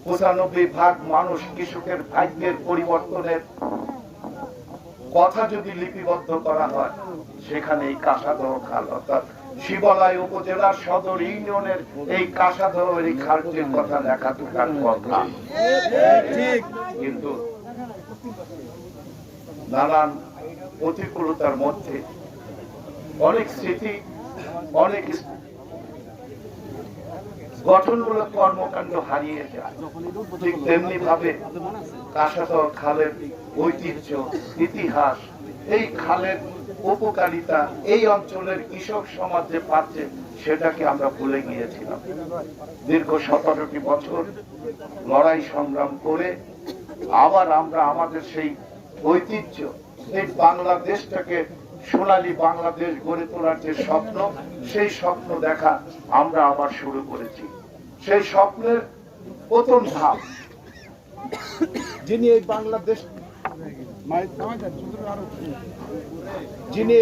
95% মানুষ কৃষকের ভাগ্যের পরিবর্তনের কথা যদি লিপিবদ্ধ করা হয়, সেখানে এই কাঁসাদহ খাল অর্থাৎ শিবালয় উপজেলার সদর ইউনিয়নের এই কাঁসাদহ এই খালটির কথা লেখা থাকার কথা। কিন্তু নানান প্রতিকূলতার মধ্যে অনেক স্মৃতি, অনেক গঠনমূলক কর্মকাণ্ড হারিয়ে যায়। ঠিক তেমনি ভাবে কাঁসাদহ খালের ঐতিহ্য, ইতিহাস, এই খালের উপকারিতা এই অঞ্চলের কৃষক সমাজ যে পাচ্ছে সেটাকে আমরা ভুলে গিয়েছিলাম। দীর্ঘ 17টি বছর লড়াই সংগ্রাম করে আবার আমরা আমাদের সেই ঐতিহ্য, এই বাংলাদেশটাকে সোনালী বাংলাদেশ গড়ে তোলার যে স্বপ্ন, সেই স্বপ্ন দেখা আমরা আবার শুরু করেছি। সেই স্বপ্নের প্রথম ধাপ যিনি এই বাংলাদেশটা যিনি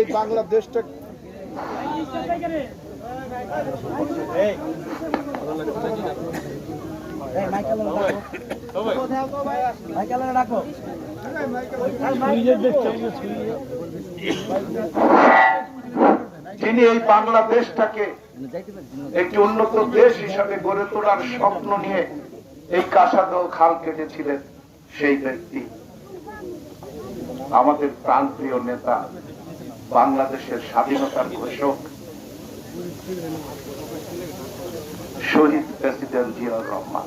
এই বাংলাদেশটাকে একটি উন্নত দেশ হিসাবে গড়ে তোলার স্বপ্ন নিয়ে এই কাঁসাদহ খাল কেটেছিলেন, সেই ব্যক্তি আমাদের প্রাণপ্রিয় নেতা, বাংলাদেশের স্বাধীনতার ঘোষক শহীদ প্রেসিডেন্ট জিয়াউর রহমান।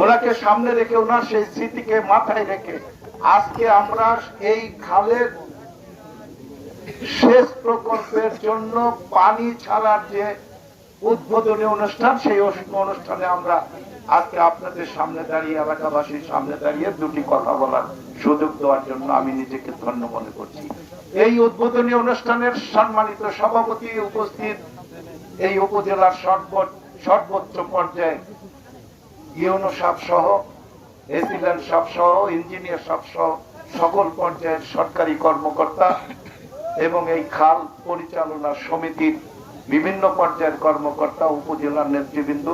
ওনাকে সামনে রেখে, ওনার সেই স্মৃতিকে মাথায় রেখে আজকে আমরা এই খালের সেচ প্রকল্পের জন্য পানি ছাড়ার যে উদ্বোধনী অনুষ্ঠান, সেই অনুষ্ঠানে আমরা আজকে আপনাদের সামনে দাঁড়িয়ে, এলাকাবাসীর সামনে দাঁড়িয়ে দুটি কথা বলার সুযোগ দেওয়ার জন্য আমি নিজেকে ধন্য মনে করছি। এই উদ্বোধনী অনুষ্ঠানের সম্মানিত সভাপতি উপস্থিত এই উপজেলার সর্বোচ্চ পর্যায়ে ইউনো সাহেব সহ, এসিল্যান্ড সাহেব সহ, ইঞ্জিনিয়ার সাহেব সহ সকল পর্যায়ের সরকারি কর্মকর্তা এবং এই খাল পরিচালনা সমিতির বিভিন্ন পর্যায়ের কর্মকর্তা, উপজেলার নেতৃবৃন্দ,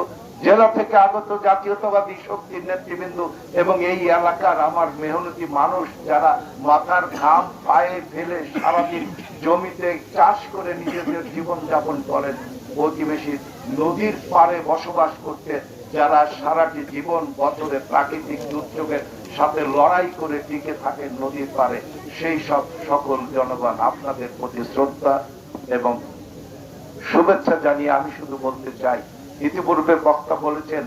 জেলা থেকে আগত জাতীয়তাবাদী শক্তির নেতৃবৃন্দ এবং এই এলাকার আমার মেহনতি মানুষ যারা মাথার ঘাম পায়ে ফেলে সারাদিন জমিতে চাষ করে নিজেদের জীবন যাপন করেন, প্রতিবেশী নদীর পাড়ে বসবাস করতে যারা সারাটি জীবন বছরে প্রাকৃতিক দুর্যোগের সাথে লড়াই করে টিকে থাকেন নদীর পাড়ে, সেই সব সকল জনগণ আপনাদের প্রতি শ্রদ্ধা এবং শুভেচ্ছা জানিয়ে আমি শুধু বলতে চাই, ইতিপূর্বে বক্তা বলেছেন